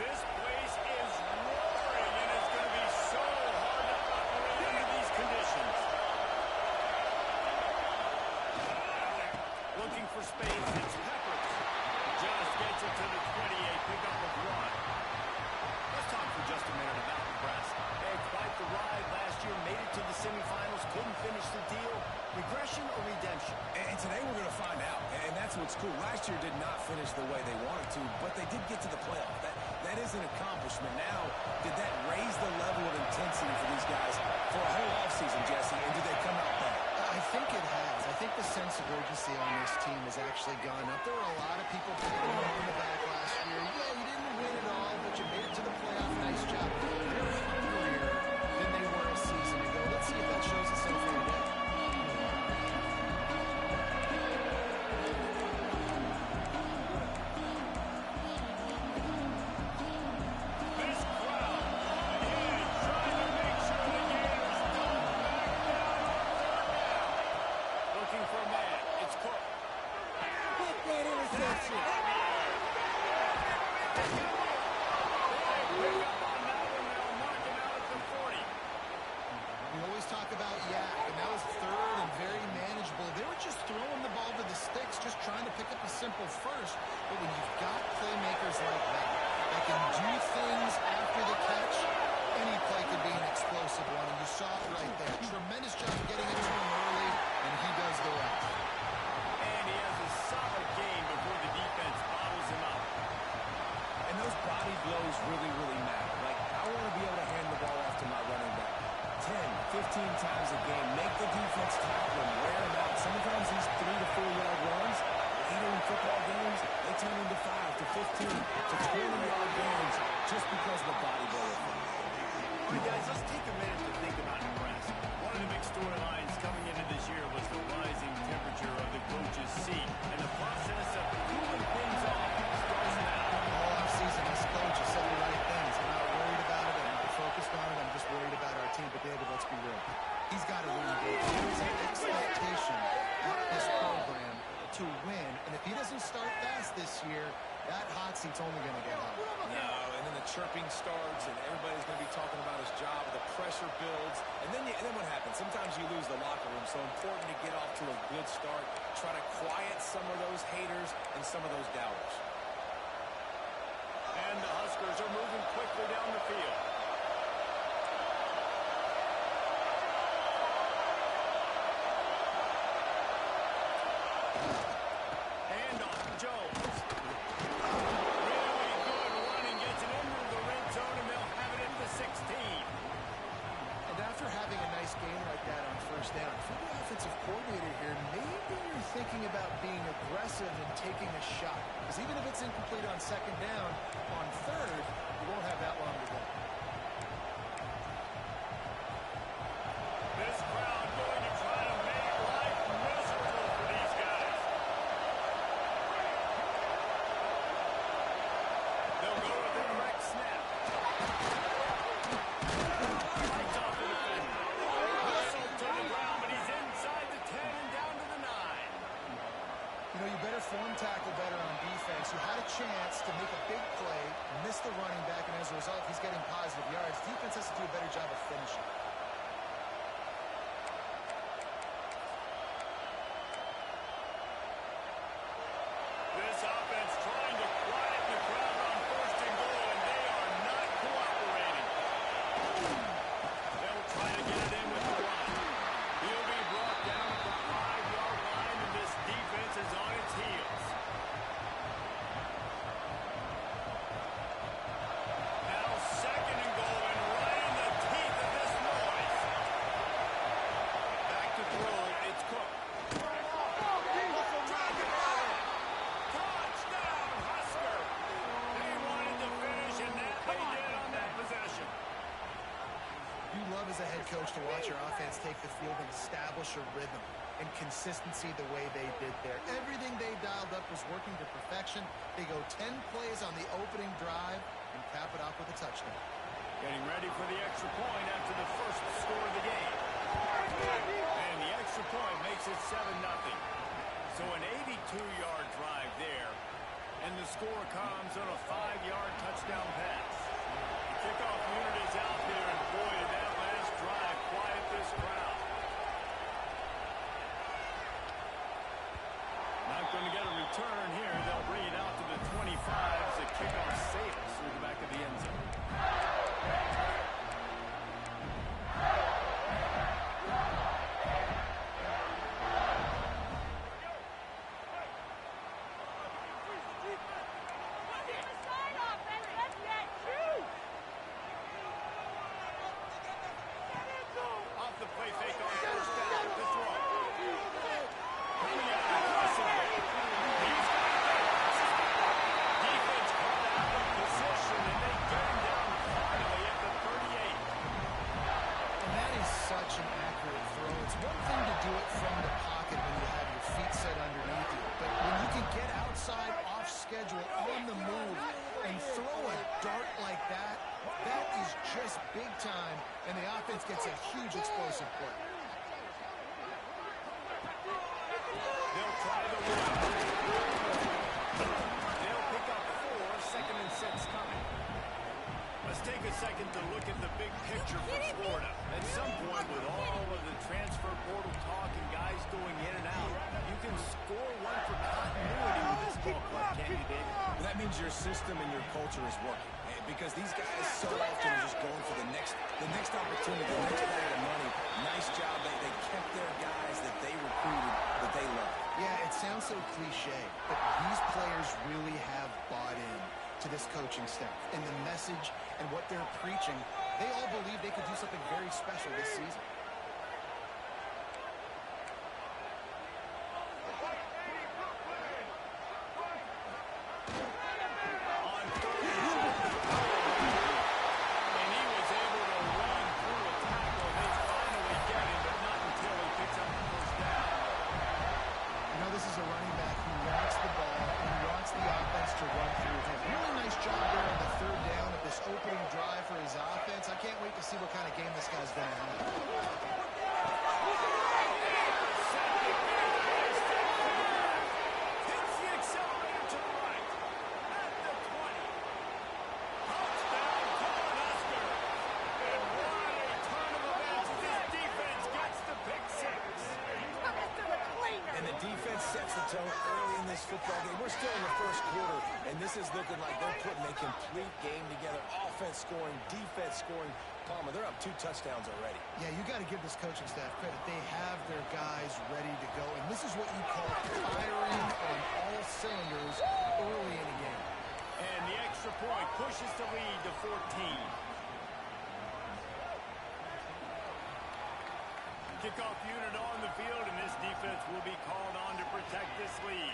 This place is roaring, and it's going to be so hard to operate under these conditions. Looking for space, it's Peppers. Just gets it to the 28, pick up with one. Let's talk for just a minute about Nebraska. They had quite the ride last year, made it to the semifinals, couldn't finish the deal. Regression or redemption? And today we're going to find out, and that's what's cool. Last year did not finish the way they wanted to, but they did get to the playoff. That is an accomplishment. Now, did that raise the level of intensity for these guys for a whole offseason, Jesse, and did they come out better? I think it has. I think the sense of urgency on this team has actually gone up. There were a lot of people patting them on the back last year. Yeah, you didn't win it all, but you made it to the playoff. Nice job. They're hungrier than they were a season ago. Let's see if that shows itself here today. Simple first, but when you've got playmakers like that can do things after the catch, any play could be an explosive one, and you saw it right there. Tremendous job getting it to him early, and he does the rest. And he has a solid game before the defense bottles him up. And those body blows really, really matter. Like, I want to be able to hand the ball off to my running back 10, 15 times a game. Make the defense tackle him, wear him out. Sometimes these 3 to 4 yard runs, even in football games, they turn into 5 to 15 to 20-yard games just because of the body blow. All right, guys, let's take a minute to think about Nebraska. One of the big storylines coming into this year was the rising temperature of the coach's seat, and the process of cooling things off starts now. All offseason, this coach has said the right things. I'm not worried about it. I'm not focused on it. I'm just worried about our team. But, David, let's be real. He's got to win the game. There's an expectation of this program to win, and if he doesn't start fast this year, that hot seat's only going to get hot. No, and then the chirping starts, and everybody's going to be talking about his job, the pressure builds, and then what happens? Sometimes you lose the locker room, so important to get off to a good start, try to quiet some of those haters and some of those doubters. And the Huskers are moving quickly down the field. And taking a shot. Because even if it's incomplete on second down, on third, you won't have that long to go. This crowd going to try to make life miserable for these guys. They'll go with the correct snap. Lights off the defender. Whistle to the ground, but he's inside the 10 and down to the 9. You know, you better form tackle better on defense. You had a chance to make a big play, miss the running back, and as a result, he's getting positive yards. Defense has to do a better job of finishing. This offense trying to quiet the crowd on first and goal, and they are not cooperating. They'll try to get it in with the run. He'll be brought down at the 5-yard line, and this defense is on its heels. Now second and goal, and right in the teeth of this noise. Back to throw, it's Cook. Touchdown, Husker! They wanted to finish, and that they did on that possession. You love as a head coach to watch your offense take the field and establish a rhythm and consistency the way they did there. Everything they dialed up was working to perfection. They go 10 plays on the opening drive and cap it off with a touchdown. Getting ready for the extra point after the first score of the game. And the extra point makes it 7-0. So an 82-yard drive there. And the score comes on a 5-yard touchdown pass. The kickoff unit is out there, and boy, did that last drive quiet this crowd. Not going to get a return here. They'll bring it out to the 25 as the kickoff sails through the back of the end zone. Off the play fake on first down to throw. Coming out aggressively. He's got it. Defense caught out of position, and they get him down finally at the 38. And that is such an accurate throw. It's one thing to do it from the pocket when you have your feet set underneath you, but when you can get outside, off schedule, on the move, and throw a dart like that, that is just big time, and the offense gets a huge explosive play. They'll try the run. They'll pick up 4, 2nd and 6 coming. Let's take a second to look at the big picture for Florida. At some point, with all of the transfer portal talk and guys going in and out, you can score one for continuity with this ball club, can't you, David? That means your system and your culture is working. Because these guys so often are just going for the next opportunity, the next bag of money. Nice job. They kept their guys that they recruited, that they love. Yeah, it sounds so cliche, but these players really have bought in to this coaching staff and the message and what they're preaching. They all believe they could do something very special this season. See what kind of game this guy's going to have. Hits the accelerator to the right. At the 20. Touchdown, Cornhusker. And what a turn of events as this defense gets the pick 6. And the defense sets the tone early in this football game. We're still in the first quarter, and this is looking like they're putting a complete game together. Offense scoring, defense scoring. Palmer, they're up 2 touchdowns already. Yeah, you got to give this coaching staff credit. They have their guys ready to go, and this is what you call firing on all cylinders early in a game. And the extra point pushes the lead to 14. Kickoff unit on the field, and this defense will be called on to protect this lead.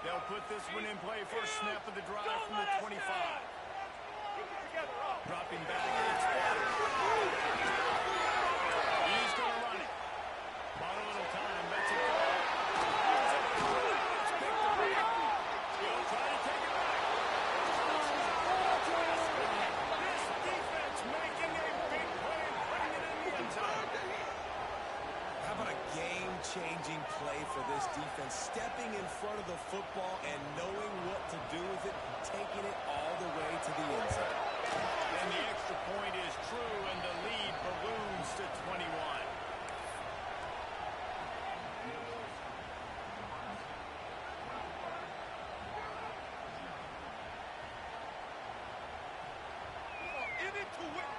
They'll put this one in play. First snap of the drive from the 25. Dropping back. He's going to run it. Bought a little time. That's it. It's picked up. He'll try to take it back. This defense making a big play and putting it in the end zone. How about a game-changing play for this defense? Stepping in front of the football and knowing what to do with it, taking it all the way to the end zone. And the extra point is true, and the lead balloons to 21.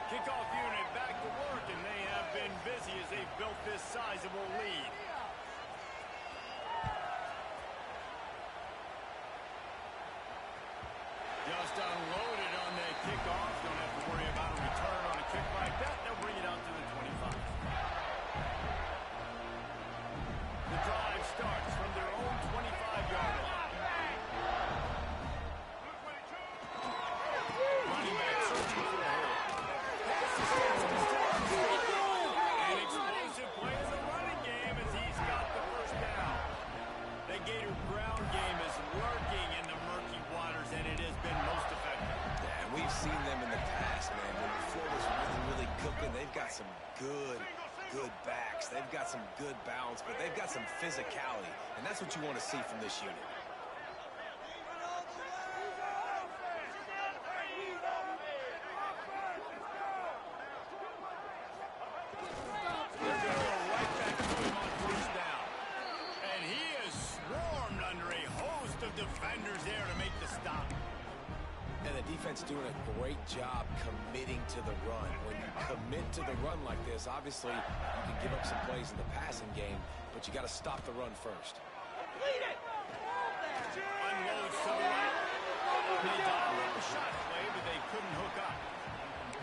Kickoff unit back to work, and they have been busy as they've built this sizable lead. Just unloaded on that kickoff. Don't have to worry about a return on a kick like that. They'll bring it out to the 25. The drive starts from their own 25-yard line. Running back searching for a hole. An explosive play in the running game. Gator ground game is lurking in the murky waters, and it has been most effective. Yeah, and we've seen them in the past, man. When the floor was really, really cooking, they've got some good backs. They've got some good balance, but they've got some physicality, and that's what you want to see from this unit. Defenders there to make the stop. And the defense doing a great job committing to the run. When you commit to the run like this, obviously you can give up some plays in the passing game, but you got to stop the run first. Unloads to the right. They got a little shot play, but they couldn't hook up.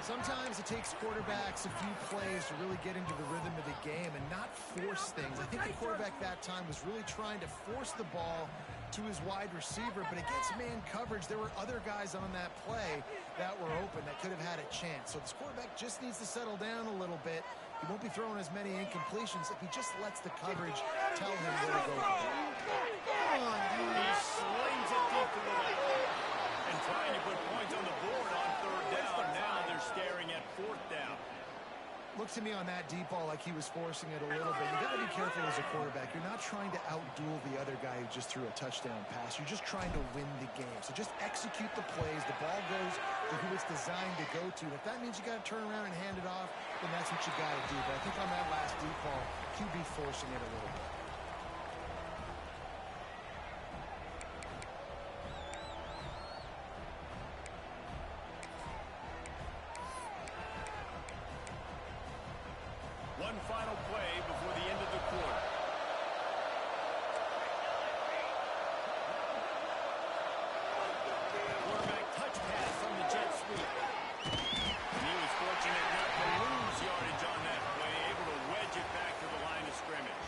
Sometimes it takes quarterbacks a few plays to really get into the rhythm of the game and not force things. I think the quarterback that time was really trying to force the ball to his wide receiver, but against man coverage, there were other guys on that play that were open that could have had a chance. So this quarterback just needs to settle down a little bit. He won't be throwing as many incompletions if he just lets the coverage tell him where to go. He slings it deep to the left. And trying to put points on the board on third down. Now they're staring at fourth down. Looked to me on that deep ball like he was forcing it a little bit. You got to be careful as a quarterback. You're not trying to outduel the other guy who just threw a touchdown pass. You're just trying to win the game. So just execute the plays. The ball goes to who it's designed to go to. If that means you got to turn around and hand it off, then that's what you got to do. But I think on that last deep ball, QB forcing it a little bit. One final play before the end of the quarter. Quarterback touch pass on the jet sweep. And he was fortunate not to lose yardage on that play, able to wedge it back to the line of scrimmage.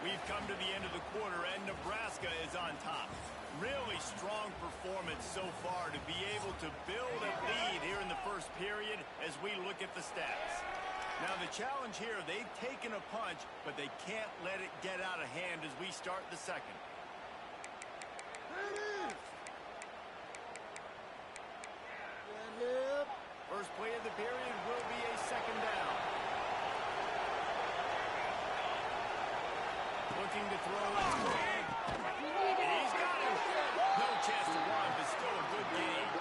We've come to the end of the quarter, and Nebraska is on top. Really strong performance so far to be able to build a lead here in the first period as we look at the stats. Now the challenge here, they've taken a punch, but they can't let it get out of hand as we start the second. First play of the period will be a second down. Looking to throw. And he's got him. No chance to run, but still a good game.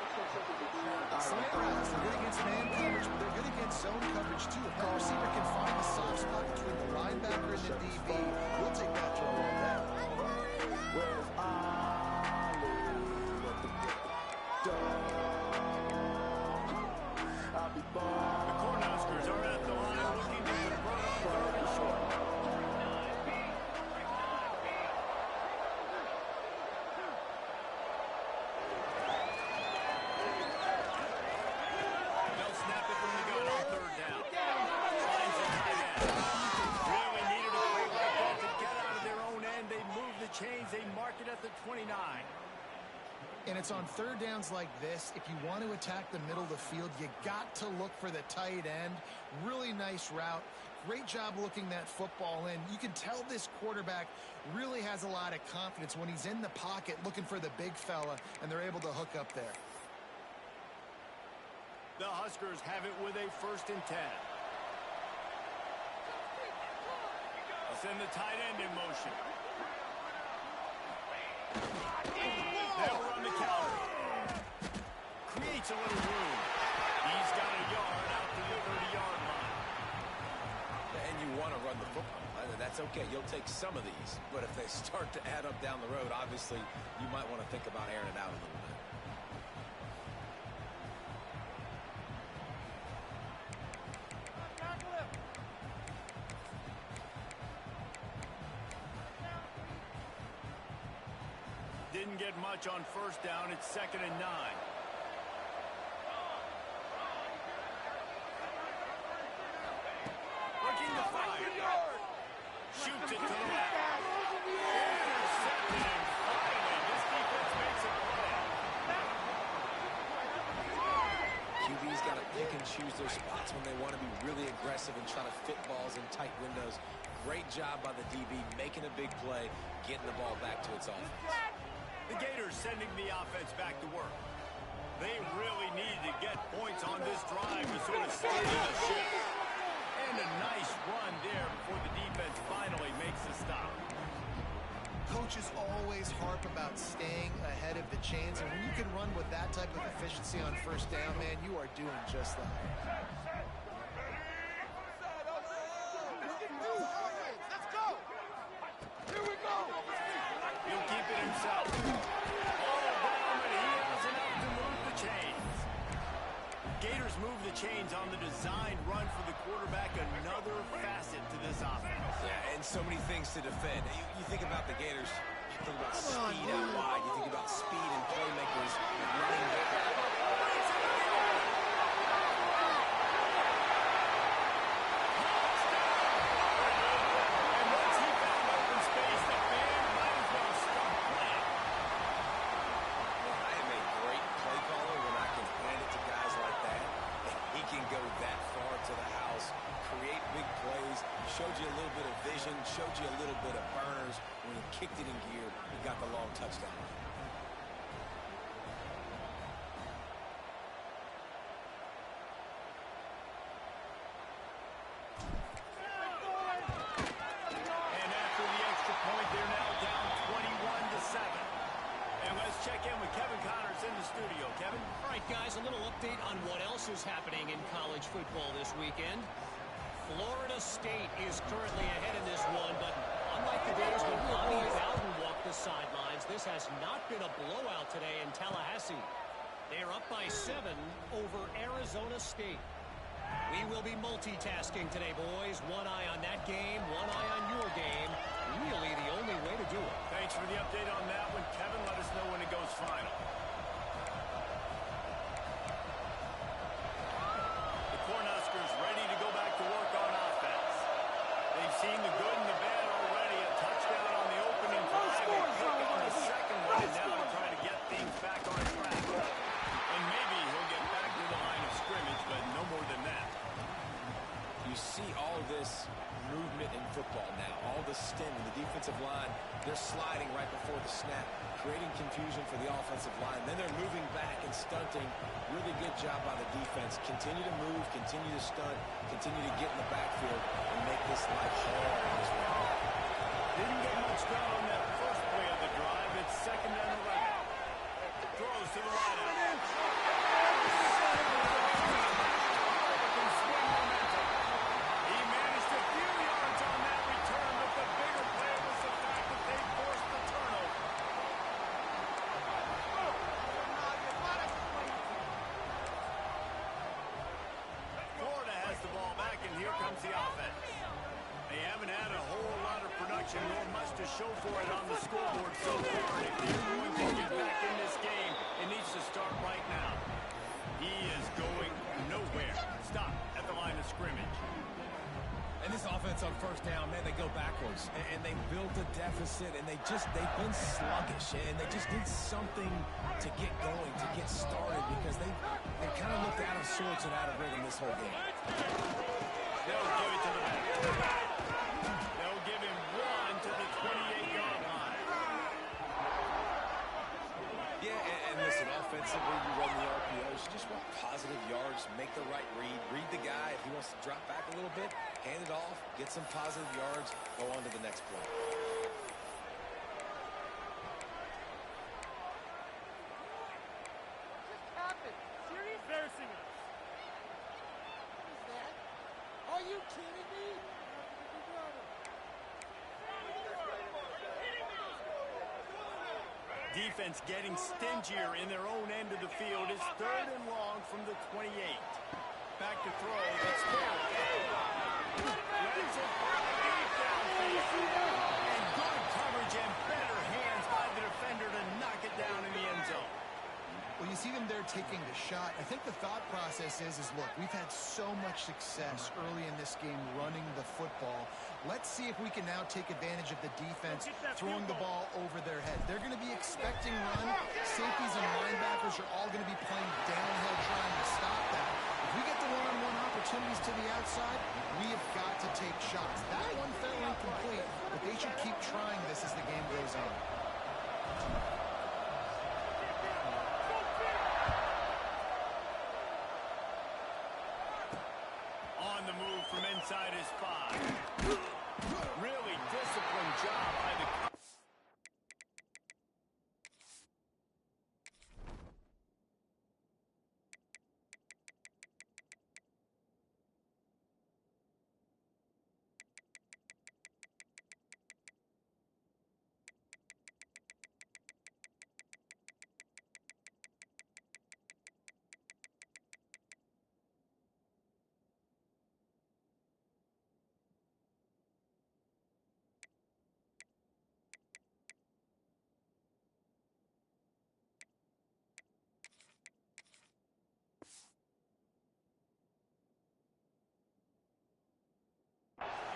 Slant routes, they're good against man coverage, but they're good against zone coverage too. If that receiver can find the soft spot between the linebacker and the DB, we'll take that throw all day. The Cornhuskers are at the line looking to convert on third and short. They'll snap it from the gun on third down. Finds the tight end. Really needed a play like that to get out of their own end. They move the chains. They mark it at the 29. And it's on third downs like this. If you want to attack the middle of the field, you got to look for the tight end. Really nice route. Great job looking that football in. You can tell this quarterback really has a lot of confidence when he's in the pocket looking for the big fella, and they're able to hook up there. The Huskers have it with a 1st and 10. They'll send the tight end in motion. They'll run the counter. Creates a little room. He's got a yard out to the 30-yard line. And you want to run the football. That's okay. You'll take some of these. But if they start to add up down the road, obviously, you might want to think about airing it out a little bit. Didn't get much on first down. It's 2nd and 9. Looking to fire. Shoots it to the left. Intercepted and finally, this defense makes a play. QB's got to pick and choose their spots when they want to be really aggressive and try to fit balls in tight windows. Great job by the DB, making a big play, getting the ball back to its offense. The Gators sending the offense back to work. They really needed to get points on this drive to sort of steady the ship. And a nice run there before the defense finally makes the stop. Coaches always harp about staying ahead of the chains, and when you can run with that type of efficiency on first down, man, you are doing just that. Let's go! Here we go! He'll keep it himself. All down, and he has enough to move the chains. Gators move the chains on the designed run for the quarterback, another facet to this offense. Yeah, and so many things to defend. You think about the Gators, you think about speed out wide, you think about speed and playmakers running back. And once he found open space, the band might as well stop playing. I am a great play caller when I can hand it to guys like that. He can go that far to the house, create big plays. He showed you a little bit of vision, showed you a little bit of burners. When he kicked it in gear, he got the long touchdown. And after the extra point, they're now down 21-7. And let's check in with Kevin Connors in the studio. Kevin? All right, guys, a little update on what else is happening in college football this weekend. Florida State is currently ahead in this one, but unlike the days when Bobby Bowden walked the sidelines, this has not been a blowout today in Tallahassee. They are up by 7 over Arizona State. We will be multitasking today, boys. One eye on that game, one eye on your game. Really the only way to do it. Thanks for the update on that one, Kevin. Let us know when it goes final. The Cornhuskers ready to go back to work on offense. They've seen the good and the bad already. A touchdown on the opening drive, a pick on the second one, and now to try to get things back on track. And maybe he'll get back to the line of scrimmage, but no more than that. You see all this movement in football now, all the stem in the defensive line. They're sliding right before the snap, creating confusion for the offensive line. Then they're moving back and stunting. Really good job by the defense. Continue to move, continue to stunt, continue to get in the backfield and make this life hard in this round. Didn't get much done on that first play of the drive. It's second and 11. Throws to the wideout. He managed a few yards on that return, but the bigger play was the fact that they forced the turnover. Florida has the ball back, and here comes the offense. They haven't had a whole lot of production, nor much to show for it on the scoreboard so far. And if they're going to get back in this game, it needs to start right now. He is going nowhere. Stop at the line of scrimmage. And this offense on first down, man, they go backwards. And they built a deficit, and they've been sluggish. And they just need something to get going, to get started, because they kind of looked out of sorts and out of rhythm this whole game. They'll give it to the back. They'll give him one to the 28-yard line. Yeah, and listen, offensively, you run the RPOs. You just want positive yards, make the right read the guy. If he wants to drop back a little bit, hand it off, get some positive yards, go on to the next play. Are you kidding me? Defense getting stingier in their own end of the field. It's third and long from the 28. Back to throw. It's Taylor. Lets it fly deep downfield. And good coverage and better hands by the defender to knock it down in the end zone. Well, you see them there taking the shot. I think the thought process is look, we've had so much success early in this game running the football. Let's see if we can now take advantage of the defense throwing the ball over their head. They're going to be expecting run. Safeties and linebackers are all going to be playing downhill trying to stop that. If we get the one-on-one opportunity, opportunities to the outside, we have got to take shots. That one fell incomplete, but they should keep trying this as the game goes on. On the move from inside his 5. Really disciplined job by the...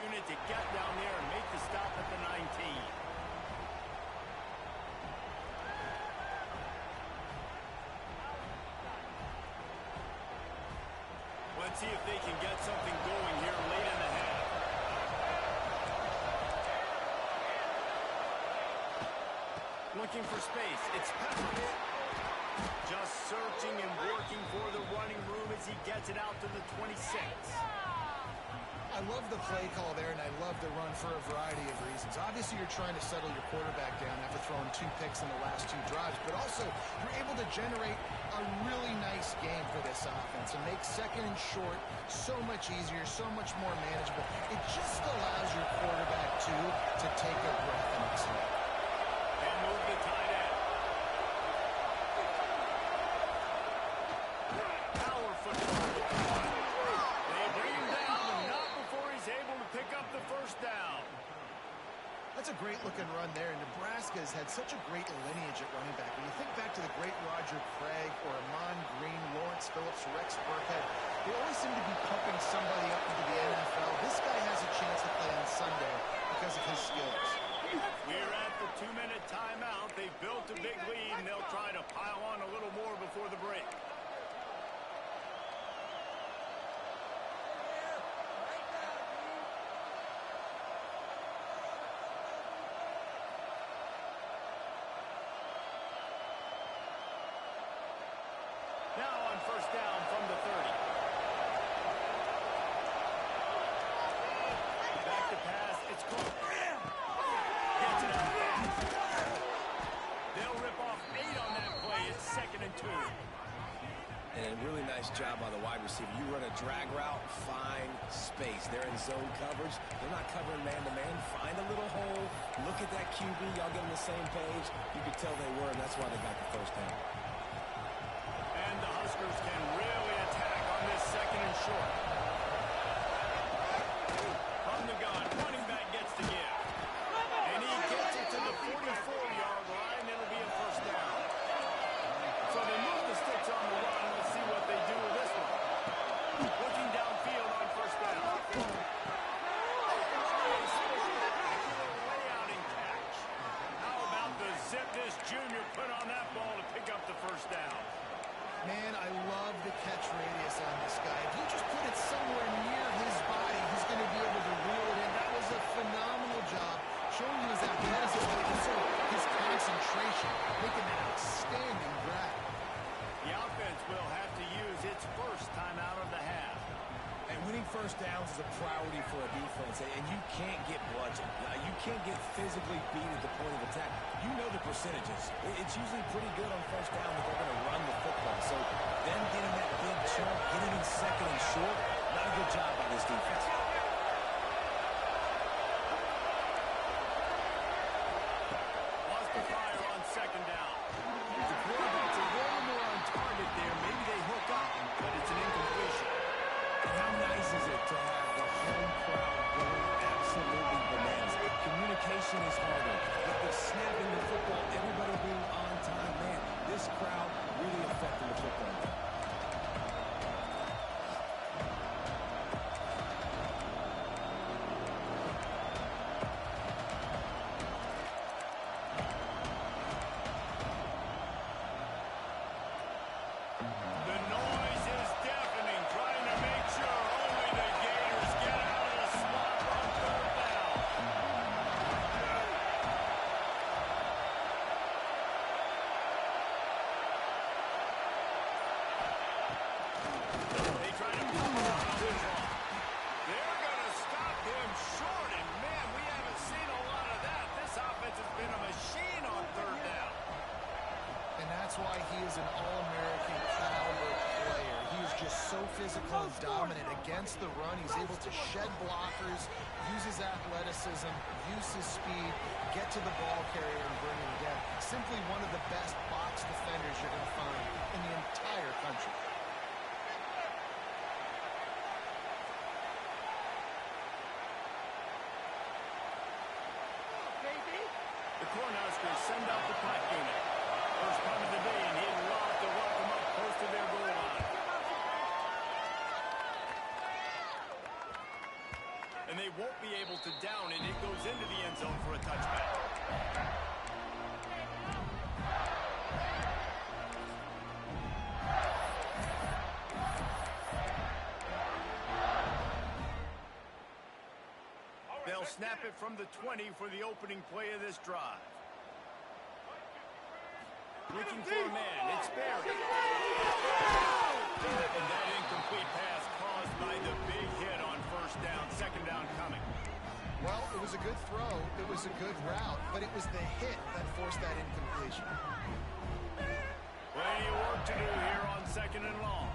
unit to get down there and make the stop at the 19. Let's see if they can get something going here late in the half. Looking for space. It's Pepper. Just searching and working for the running room as he gets it out to the 26. I love the play call there, and I love the run for a variety of reasons. Obviously, you're trying to settle your quarterback down after throwing 2 picks in the last 2 drives, but also you're able to generate a really nice game for this offense and make second and short so much easier, so much more manageable. It just allows your quarterback, too, to take a breath and exhale. And move the tight end. Power football. They bring him down, but not before he's able to pick up the first down. That's a great-looking run there. Nebraska has had such a great lineage at running back. When you think back to the great Roger Craig or Amon Green, Lawrence Phillips, Rex Burkhead, they always seem to be pumping somebody up into the NFL. This guy has a chance to play on Sunday because of his skills. We're at the 2-minute timeout. They've built a big lead, and they'll try to pile on a little more before the break. Now on first down from the 30. Back to pass. It's Cook. Gets it out fast. They'll rip off 8 on that play. It's 2nd and 2. And a really nice job by the wide receiver. You run a drag route, find space. They're in zone coverage. They're not covering man-to-man. Find a little hole. Look at that QB. Y'all get on the same page. You could tell they were, and that's why they got the first down. And the Huskers can really attack on this 2nd and short. From the gun, running back gets to give. And he gets it to the 44-yard line. It'll be a first down. So they move the sticks on the run. Let's see what they do with this one. Looking downfield on first down. Way out and catch. How about the zip this junior put on that ball to pick up the first down? Man, I love the catch radius on this guy. If you just put it somewhere near his body, he's going to be able to reel it in. That was a phenomenal job, showing you his athleticism, but also his concentration, making an outstanding grab. The offense will have to use its first timeout of the half. And winning first downs is a priority for a defense, and you can't get bludgeoned. You can't get physically beat at the point of attack. You know the percentages. It's usually pretty good on first down that they're going to run the football. So them getting that big chunk, getting in 2nd and short, not a good job by this defense. Lost the fire on 2nd down. The quarterback's a little more on target there. Maybe they hook up, but it's an incompletion. How nice is it to have the home crowd going absolutely bananas? Communication is harder, but the snapping the football, everybody being on time, man, this crowd really affecting the football. The noise is deafening, trying to make sure an All-American caliber player. He is just so physical and dominant against the run. He's able to shed blockers, use his athleticism, use his speed, get to the ball carrier and bring him down. Simply one of the best box defenders you're going to find in the entire country. The Cornhuskers send out the punt unit. First punt of the day, and he'd love to welcome up close to their goal line. And they won't be able to down it. It goes into the end zone for a touchback. They'll snap it from the 20 for the opening play of this drive. Looking for a man, it's Barry. And that incomplete pass caused by the big hit on first down, second down coming. Well, it was a good throw, it was a good route, but it was the hit that forced that incompletion. Plenty of work to do here on second and long.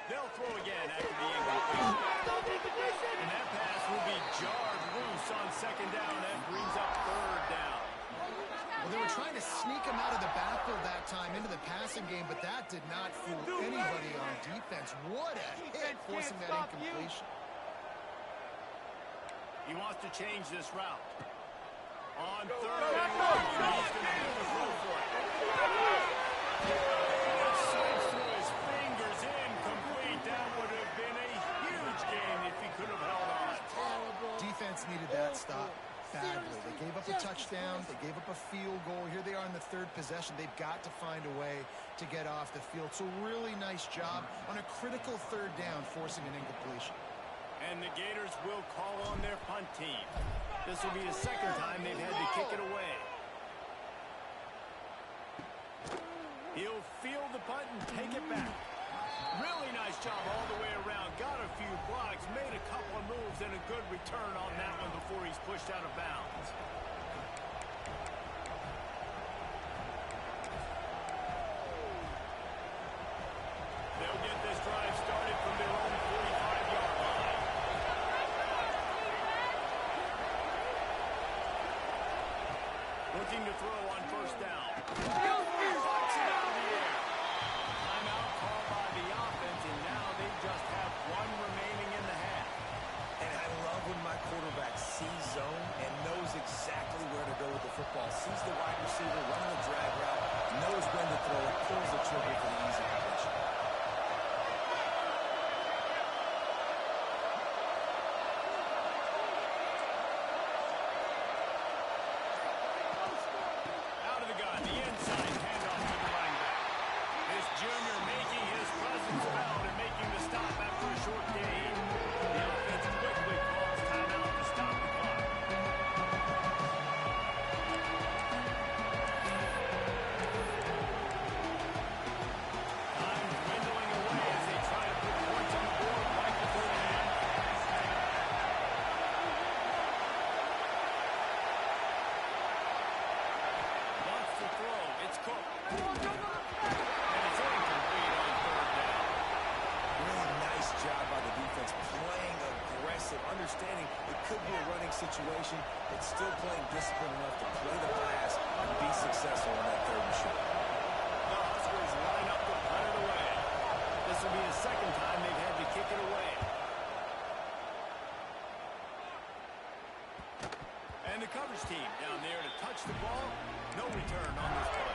They'll throw again after the incompletion. And that pass will be jarred loose on second down. That brings up third down. Well, they were trying to sneak him out of the backfield that time into the passing game, but that did not fool anybody on defense. What a hit forcing that incompletion. He wants to change this route. On third and long, he's going to have to go for it. Slips through his fingers, incomplete. That would have been a huge game if he could have held on. Defense needed that stop badly. They gave up a touchdown. They gave up a field goal. Here they are in the third possession. They've got to find a way to get off the field. So really nice job on a critical third down, forcing an incompletion. And the Gators will call on their punt team. This will be the second time they've had to kick it away. He'll field the punt and take it back. Really nice job all the way around. Got a few blocks, made a couple of moves, and a good return on that one before he's pushed out of bounds. They'll get this drive started from their own 45-yard line. Looking to throw on first down. Bucks it out of the air. Timeout called by the offense, and now they just have one remaining in the half. And I love when my quarterback sees zone and knows exactly where to go with the football. Sees the wide receiver running the drag route, knows when to throw it, pulls the trigger for the easy completion. Out of the gun, the inside handoff to the running back. This junior making his presence felt and making the stop after a short gain. The offense quickly calls timeout to stop the clock. Time dwindling away as they try to put points on the board right before the end. Wants to throw. It's Cook. And it's incomplete on third down. Really nice job by the defense, playing aggressive, understanding it could be a running situation, but still playing disciplined enough to play the pass and be successful on that third and short. The Huskers line up to punt it away. This will be the second time they've had to kick it away. And the coverage team down there to touch the ball. No return on this play.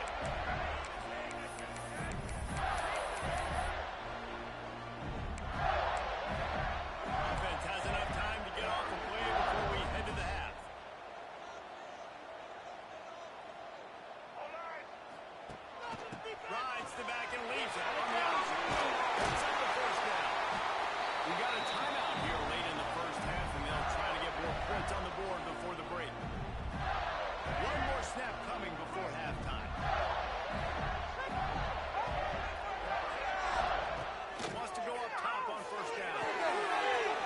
Offense has enough time to get off the play before we head to the half. Rides the back and leaves it on the outside. Picks up the first down. We got a timeout here late in the first half, and they'll try to get more points on the board before the break. One more snap coming before halftime. Wants to go up top on first down.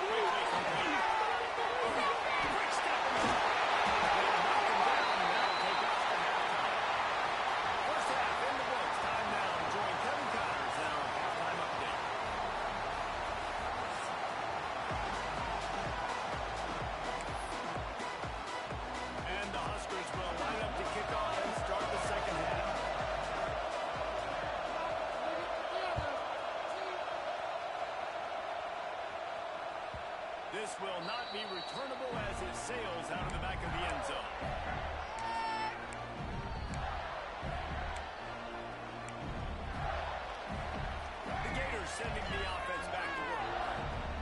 Quickly complete. Quick step. This will not be returnable as it sails out of the back of the end zone. The Gators sending the offense back to work.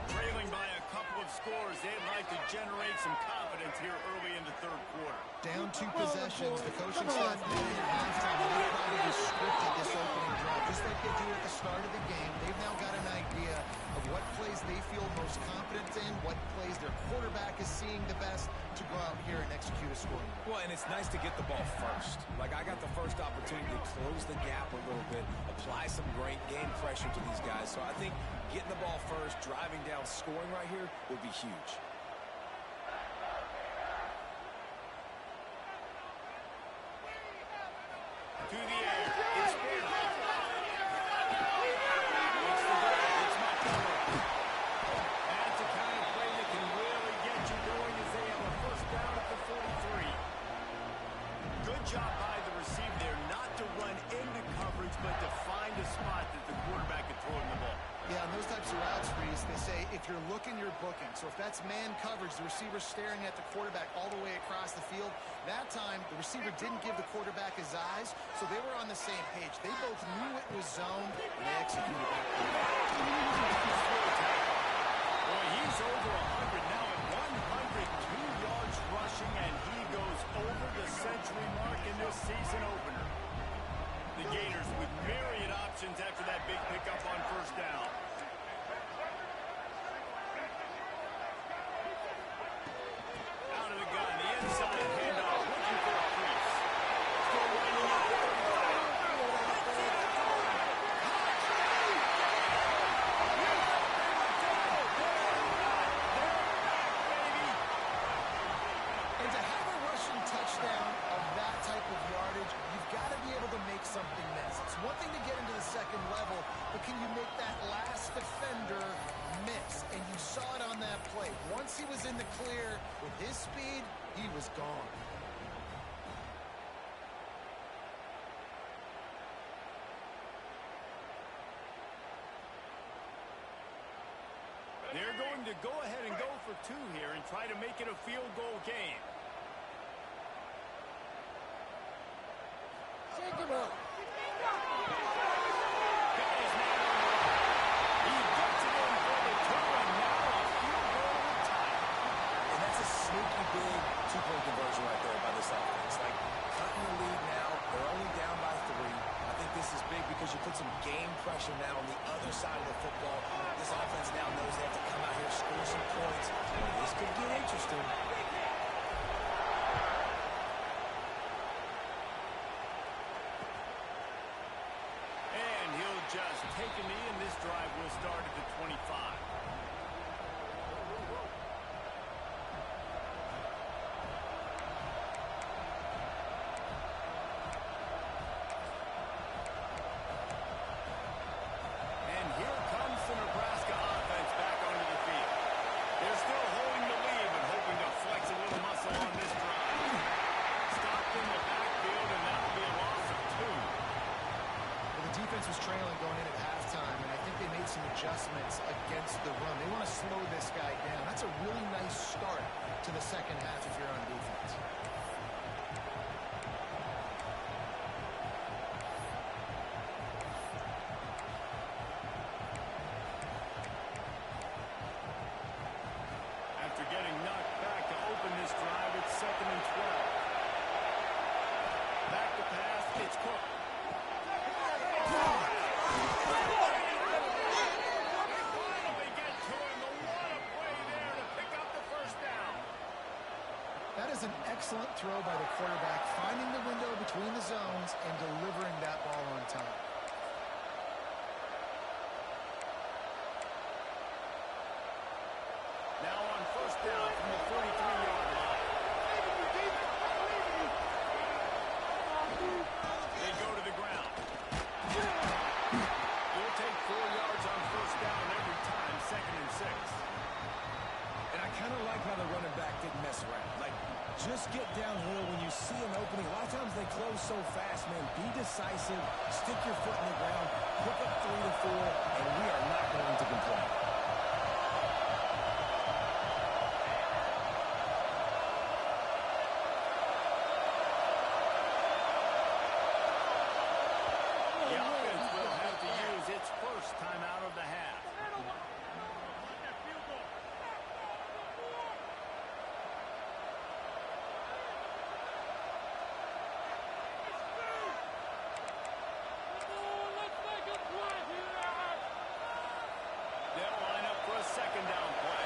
Trailing by a couple of scores, they'd like to generate some confidence here early in the third quarter. Down 2 possessions, the coaching staff knew at halftime they probably scripted this opening drive. Just like they do at the start of the game, they've now got an idea of what plays they feel most confident in, what plays their quarterback is seeing the best to go out here and execute a scoring. Well, and it's nice to get the ball first. Like, I got the first opportunity to close the gap a little bit, apply some great game pressure to these guys. So I think getting the ball first, driving down, scoring right here would be huge. To the air. It's fair. It's the grab. It's Montgomery. That's a kind of play that can really get you going as they have a first down at the 43. Good job by the receiver there not to run into coverage, but to find a spot that the quarterback could throw him the ball. Yeah, and those types of routes, Reese, they say if you're looking, you're booking. So if that's man coverage, the receiver's staring at the quarterback all the way across the field. That time, the receiver didn't give the quarterback his eyes, so they were on the same page. They both knew it was zone, and they executed that. Boy, he's over 100 now at 102 yards rushing, and he goes over the century mark in this season opener. The Gators with myriad options after that big pickup on first down. Out of the gun, the inside handoff, looking for a crease. Still winding up the 35. And to have a rushing touchdown of that type of yardage, you've got to be able to make something miss. It's one thing to get into the second level, but can you make that last defender miss? And you saw it on that play. Once he was in the clear with his speed, he was gone. They're going to go ahead and go for 2 here and try to make it a field goal game. Shake him up. And that's a sneaky big 2-point conversion right there by this offense. Like, cutting the lead now, they're only down by 3. I think this is big because you put some game pressure now on the other side of the football. This offense now knows they have to come out here, score some points. And this could get interesting. And he'll just take a knee, and this drive will start at the 25. And here comes the Nebraska offense back onto the field. They're still holding the lead, but hoping to flex a little muscle on this drive. Stopped in the backfield, and that'll be a loss of 2. Well, the defense was trailing going in at halftime, and I think they made some adjustments against the run. They want to slow this guy down. That's a really nice start to the second half if you're on defense. After getting knocked back to open this drive, it's 2nd and 12. Back to pass, it's Cook. Finally get to him, but what a play there to pick up the first down. That is an excellent throw by the quarterback, finding the window between the zones and delivering that ball on time. Now on first down from the 43-yard line. They go to the ground. You'll take 4 yards on first down every time, 2nd and 6. And I kind of like how the running back didn't mess around. Like, just get downhill when you see an opening. A lot of times they close so fast, man. Be decisive, stick your foot in the ground, pick up 3 to 4, and we are not going to complain. second down play.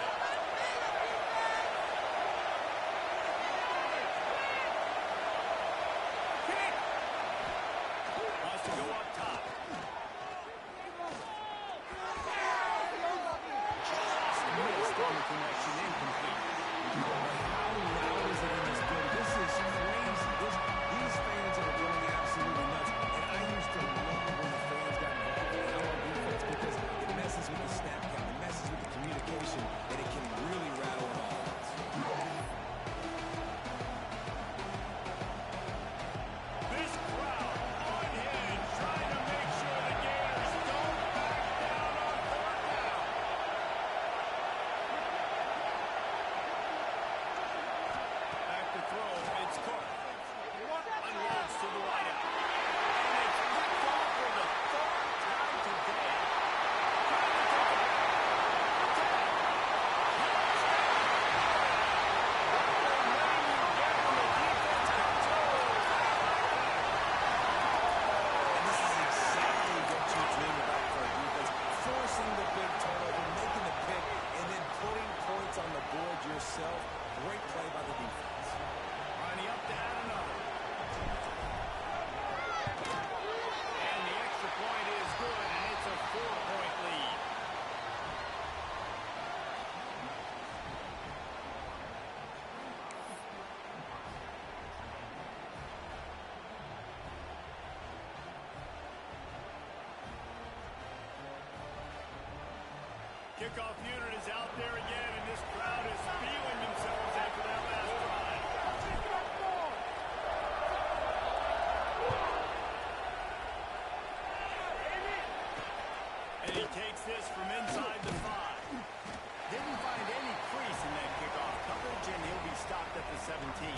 Wants to go up top. Just missed on the connection, incomplete. How loud is it in this building? This is crazy. These fans are going absolutely nuts. And I used to love when the fans got involved in our defense because it messes with the snap count, it messes with the communication, and it can really rattle an offense. This crowd unhinged, trying to make sure the Gators don't back down on third down. Back to throw, it's Cook. Unloads to the wideout. And it's picked off for the third time today. Trying to take it back. And this is exactly what you dream about for a defense. Forcing the big turnover, making the pick, and then putting points on the board yourself. Great play by the defense. Ronnie up to add another. And the extra point is good, and it's a 4-point lead. Kickoff unit is out there again, and this crowd is feeling themselves after that last drive. And he takes this from inside the 5. Didn't find any crease in that kickoff coverage, and he'll be stopped at the 17.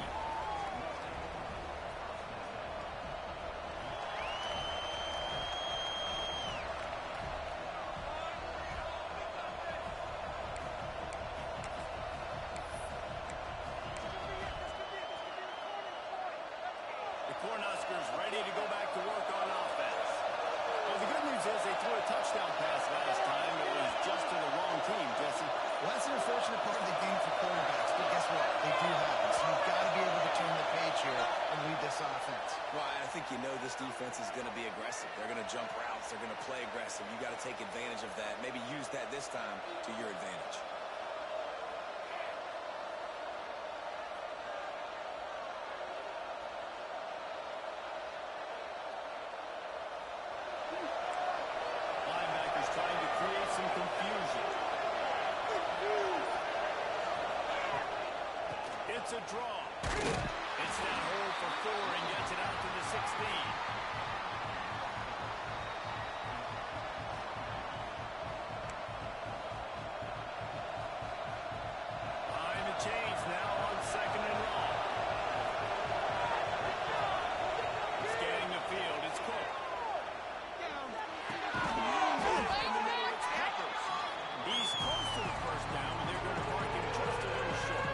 The Cornhuskers ready to go back to work on offense. Well, the good news is they threw a touchdown pass last time. It was just to the wrong team, Jesse. Well, that's an unfortunate part of the game for quarterbacks, but guess what? They do happen. So you've got to be able to turn the page here and lead this offense. Well, I think you know this defense is going to be aggressive. They're going to jump routes. They're going to play aggressive. You got to take advantage of that. Maybe use that this time to your advantage. Linebackers trying to create some confusion. It's a draw. It's that hole for 4 and gets it out to the 16. Behind the chains now on 2nd and long. Scanning the field, it's Cook. In the middle, it's Peppers. He's close to the first down, and they're going to mark him just a little short.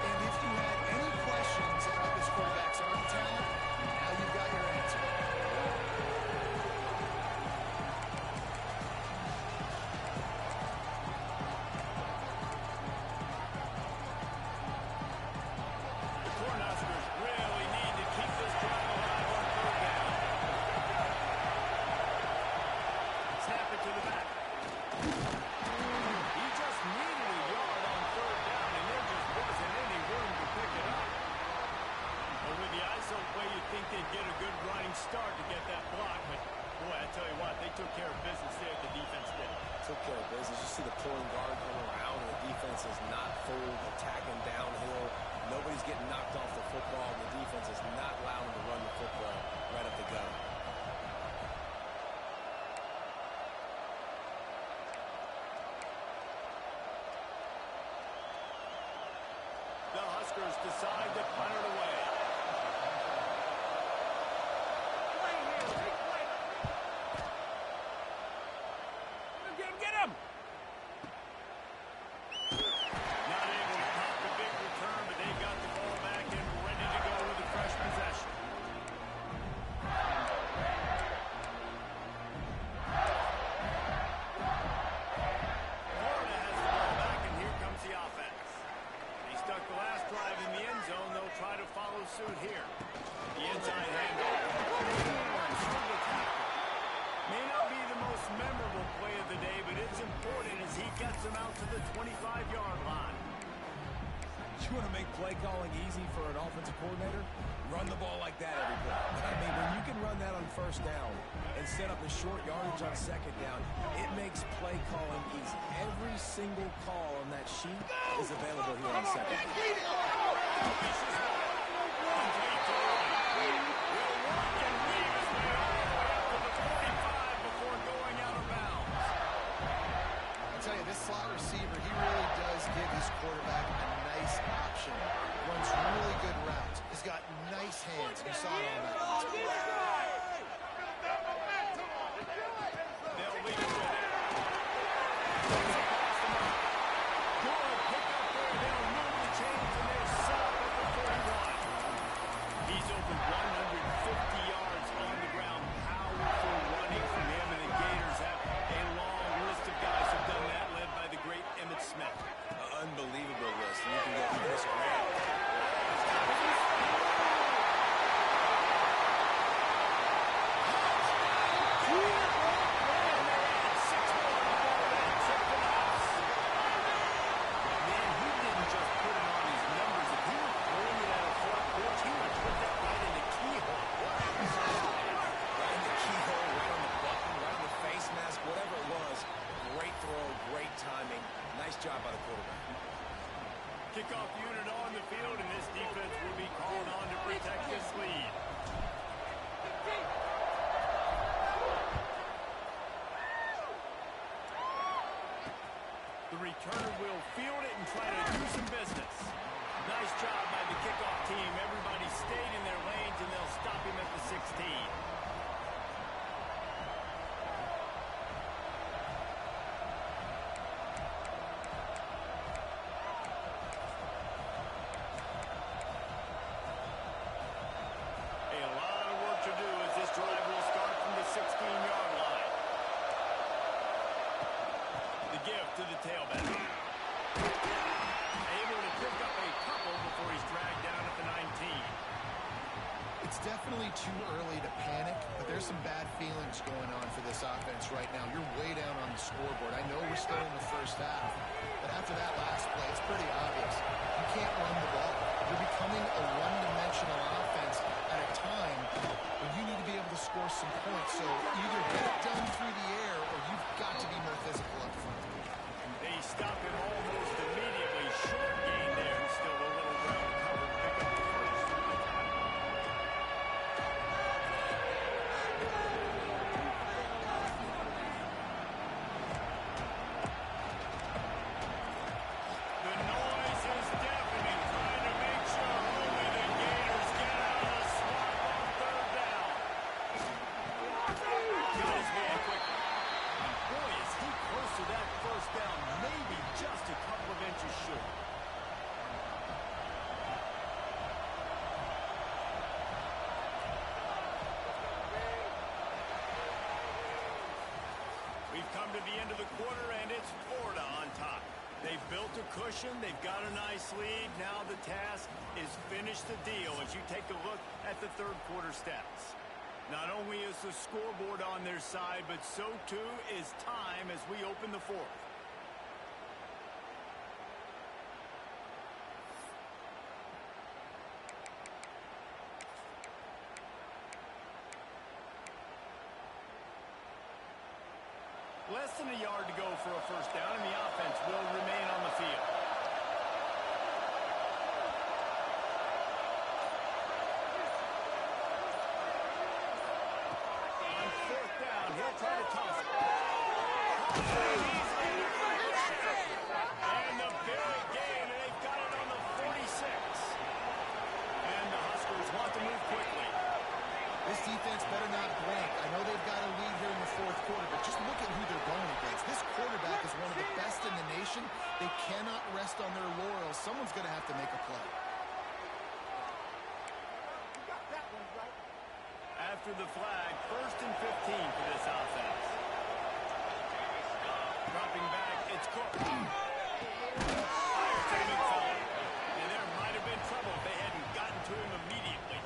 And if you had any questions about this quarterback's arm talent, now you've got your answer. The Cornhuskers really need to keep this drive alive on third down. Snap it to the back. He just needed a yard on third down, and there just wasn't any room to pick it up. Well, with the ISO play, you'd think they'd get a good running start to get that block, but boy, I tell you what, they took care of business there. The defense did. Took care of business. You see the pulling guard come around, and the defense is not full, attacking downhill. Nobody's getting knocked off the football. The defense is not allowing them to run the football right up the gut. The Huskers decide to punt it away. Get him! Not able to pop the big return, but they got the ball back and ready to go with a fresh possession. 25-yard line. You want to make play calling easy for an offensive coordinator? Run the ball like that every play. I mean, when you can run that on first down and set up a short yardage on second down, it makes play calling easy. Every single call on that sheet is available here on second down. Tell you, this slot receiver, he really does give his quarterback a nice option. Runs really good routes. He's got nice hands. You saw it on that last play. They'll lead it with it. Good pickup there. They'll move the chains and they're set up at the 41. He's over 150 yards on the ground. Powerful running from him, and the Gators have a long list of guys who've done that, led by the great Emmitt Smith. Unbelievable list. You can go through this round. Job by the quarterback. Kickoff unit on the field, and this defense will be called on to protect this lead. The returner will field it and try to do some business. Nice job by the kickoff team. Everybody stayed in their lanes, and they'll stop him at the 16. To the tailback. Able to pick up a couple before he's dragged down at the 19. It's definitely too early to panic, but there's some bad feelings going on for this offense right now. You're way down on the scoreboard. I know we're still in the first half, but after that last play, it's pretty obvious. You can't run the ball. You're becoming a one-dimensional offense at a time when you need to be able to score some points. So either get it done through the air or you've got to be more physical up front. They stop him almost immediately. Short gain there, and still a little ground cover. Pick up the first. The noise is deafening, trying to make sure only the Gators get out of the swamp on third down. Got his man quickly. Boy, is he close to that first down, maybe just a couple of inches short. We've come to the end of the quarter, and it's Florida on top. They've built a cushion. They've got a nice lead. Now the task is finish the deal as you take a look at the third quarter stats. Not only is the scoreboard on their side, but so too is time as we open the fourth. Less than a yard to go for a first down, and the offense will remain on the field. On fourth down, he'll try to toss it. And the big gain, and they've got it on the 46. And the Huskers want to move quickly. This defense better not blink. I know they've got a lead here in the fourth quarter, but just look at who they're going against. This quarterback is one of the best in the nation. They cannot rest on their laurels. Someone's going to have to make a play. After the flag, 1st and 15 for this offense. Dropping back, it's Cook. Fires to McFarland. And there might have been trouble if they hadn't gotten to him immediately.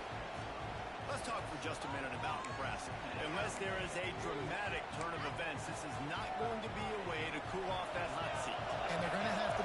Let's talk for just a minute about Nebraska. Unless there is a dramatic turn of events, this is not going to be a way to cool off that hot seat. And they're going to have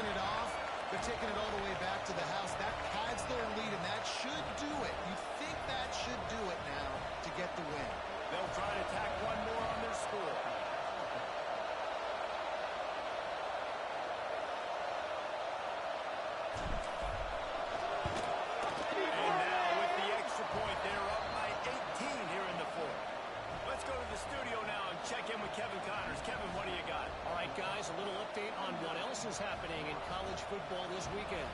walking it off. They're taking it all the way back to the house. That pads their lead, and that should do it. You think that should do it now to get the win. They'll try to tack one more on their score. And now with the extra point, they're up by 18 here in the fourth. Let's go to the studio now and check in with Kevin Connors. Kevin, what do you got? All right, guys, a little update on what else is happening in college football this weekend.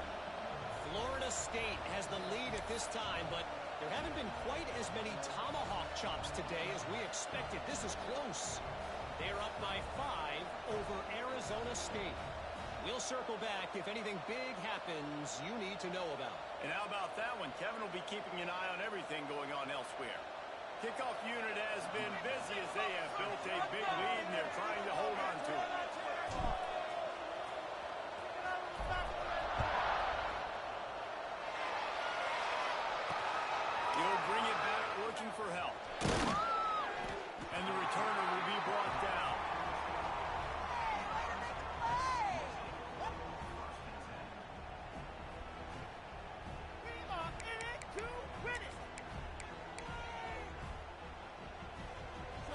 Florida State has the lead at this time, but there haven't been quite as many tomahawk chops today as we expected. This is close. They're up by 5 over Arizona State. We'll circle back if anything big happens you need to know about. And how about that one? Kevin will be keeping an eye on everything going on elsewhere. Kickoff unit has been busy as they have built a big lead, and they're trying to hold on to it. He'll bring it back, looking for help. And the returner will be brought down.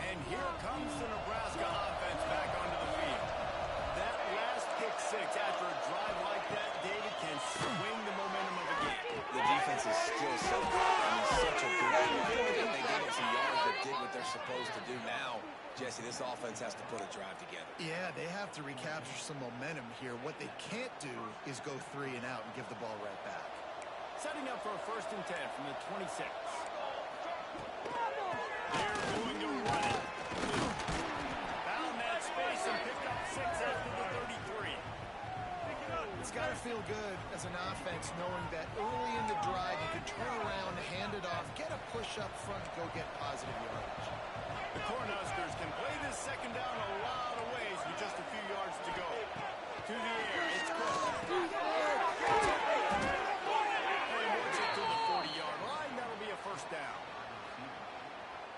And here comes the Nebraska offense back onto the field. That last pick six after a drive like that, David, can swing the momentum of a game. The defense is still so good. I mean, such a good team. They gave up some yards that did what they're supposed to do. Now, Jesse, this offense has to put a drive together. Yeah, they have to recapture some momentum here. What they can't do is go 3 and out and give the ball right back. Setting up for a 1st and 10 from the 26. They're going to run it. Found that space and picked up 6 after the 33. It's got to feel good as an offense knowing that early in the drive you can turn around, hand it off, get a push up front, go get positive yardage. The Cornhuskers can play this 2nd down a lot of ways with just a few yards to go. To the air, it's Cook. And works it to the 40-yard line. That'll be a 1st down.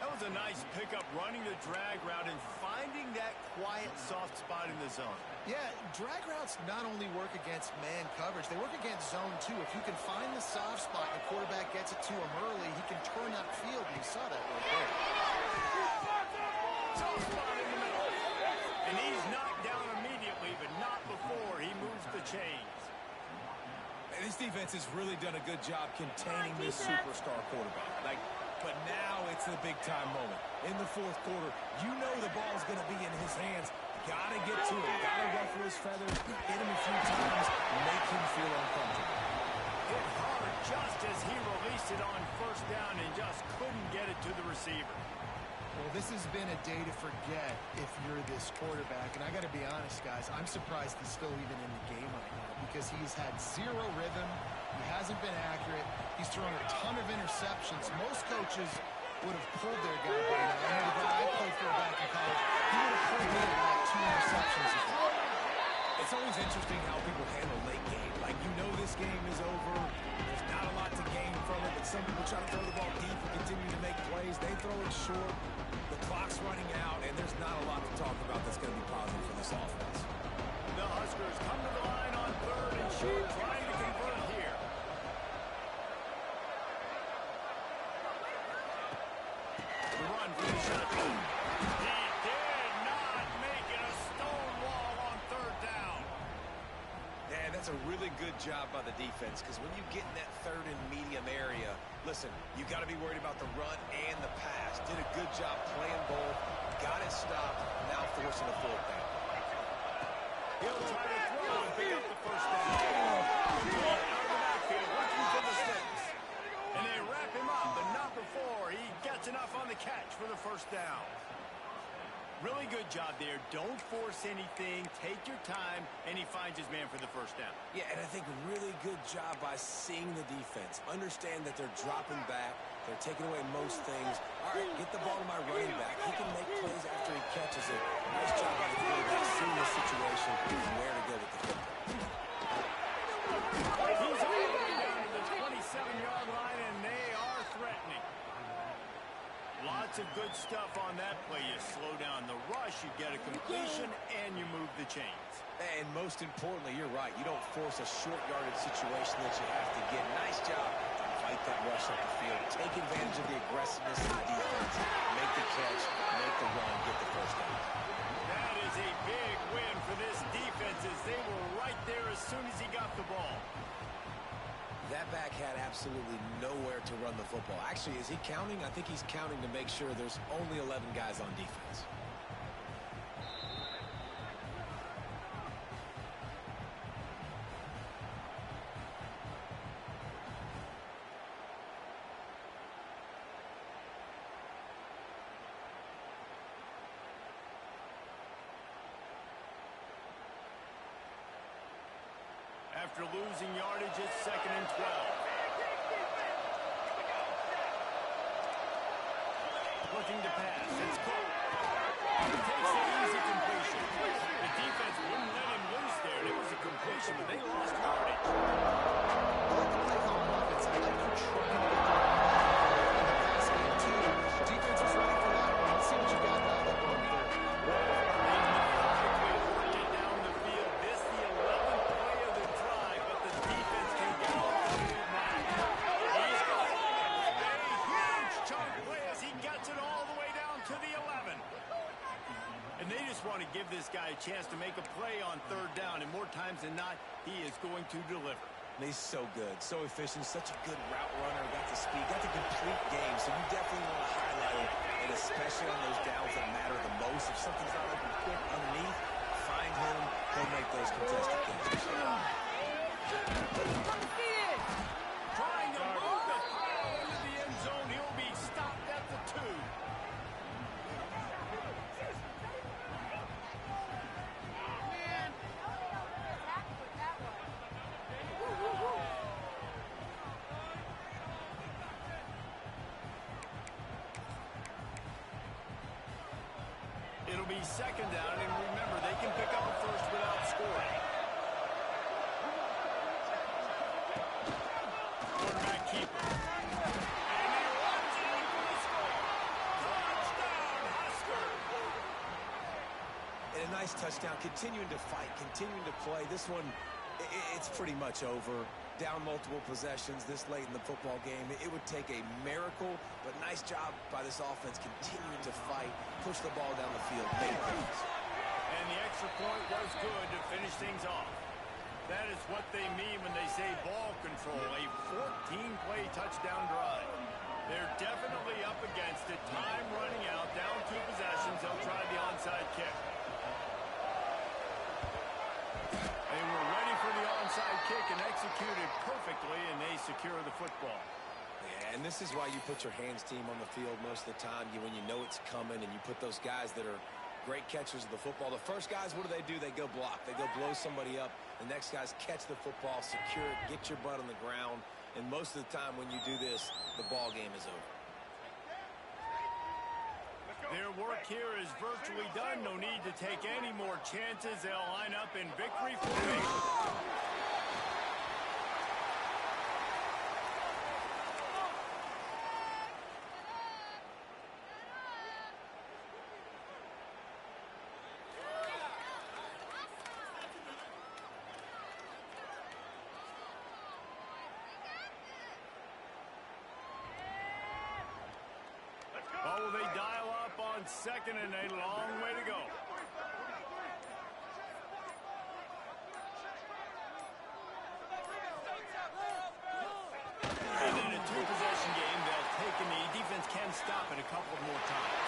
That was a nice pickup, running the drag route and finding that quiet, soft spot in the zone. Yeah, drag routes not only work against man coverage, they work against zone too. If you can find the soft spot and the quarterback gets it to him early, he can turn upfield, and you saw that right there. Soft spot in the middle. And he's knocked down immediately, but not before he moves the chains. And this defense has really done a good job containing this superstar quarterback. But now it's the big-time moment. In the 4th quarter, you know the ball's going to be in his hands. Got to get to him. Got to ruffle his feathers, hit him a few times, make him feel uncomfortable. Hit hard just as he released it on 1st down and just couldn't get it to the receiver. Well, this has been a day to forget if you're this quarterback. And I got to be honest, guys, I'm surprised he's still even in the game right now because he's had 0 rhythm. He hasn't been accurate. He's thrown a ton of interceptions. Most coaches would have pulled their guy by now. I know the guy I played for back in college, he would have pulled me at like 2 interceptions. It's always interesting how people handle late game. Like, you know this game is over. There's not a lot to gain from it, but some people try to throw the ball deep and continue to make plays. They throw it short. The clock's running out, and there's not a lot to talk about that's going to be positive for this offense. The Huskers come to the line on 3rd and short, trying to convert here. The run from the shotgun. He did not make it a stone wall on 3rd down. Yeah, that's a really good job by the defense because when you get in that 3rd and medium area, listen, you got to be worried about the run and the pass. Did a good job playing both, got it stopped, now forcing a 4th down. He'll try to throw and pick up the 1st down. Out of the backfield, looking for the sticks. And they wrap him up, but not before he gets enough on the catch for the 1st down. Really good job there. Don't force anything. Take your time, and he finds his man for the 1st down. Yeah, and I think really good job by seeing the defense. Understand that they're dropping back. They're taking away most things. All right, get the ball to my running back. He can make plays after he catches it. Nice job by the quarterback seeing the situation and where to go with the football. He's all the way down to the 27-yard line, and they are threatening. Lots Lots of good stuff on that play. You slow down the rush, you get a completion, and you move the chains. And most importantly, you're right. You don't force a short yardage situation that you have to get. Nice job. Fight that rush up the field. Take advantage of the aggressiveness of the defense. Make the catch, make the run, get the first down. That is a big win for this defense as they were right there as soon as he got the ball. That back had absolutely nowhere to run the football. Actually, is he counting? I think he's counting to make sure there's only 11 guys on defense. After losing yardage, it's 2nd and 12. Looking to pass. It's Cole. He takes the easy completion. The defense wouldn't let him loose there. And it was a completion, but they lost yardage. I like the play call on offense. I like you trying to get the ball in the pass game, too. Defense was ready for that one. Let's see what you got now that going third. And they just want to give this guy a chance to make a play on 3rd down, and more times than not, he is going to deliver. And he's so good, so efficient, such a good route runner, got the speed, got the complete game, so you definitely want to highlight it, and especially on those downs that matter the most. If something's not open quick underneath, find him, he'll make those contested catches. Trying to move the ball into the end zone, he'll be stopped at the 2. It'll be 2nd down, and remember, they can pick up a first without scoring. Quarterback keeper. And he runs it in for the score. Touchdown, Husker! And a nice touchdown, continuing to fight, continuing to play. This one, it's pretty much over. Down multiple possessions this late in the football game. It would take a miracle, but nice job by this offense continuing to fight, push the ball down the field, make plays. And the extra point was good to finish things off. That is what they mean when they say ball control, a 14-play touchdown drive. They're definitely up against it. Time running out, down 2 possessions. They'll try the onside kick. They were ready for the onside kick and executed perfectly, and they secure the football. Yeah, and this is why you put your hands team on the field most of the time. When you know it's coming, and you put those guys that are great catchers of the football. The first guys, what do? They go block. They go blow somebody up. The next guys catch the football, secure it, get your butt on the ground. And most of the time when you do this, the ball game is over. Their work here is virtually done. No need to take any more chances. They'll line up in victory formation. Or will they dial up on 2nd and a long way to go? And in a 2-possession game, they'll take a knee. Defense can stop it a couple more times.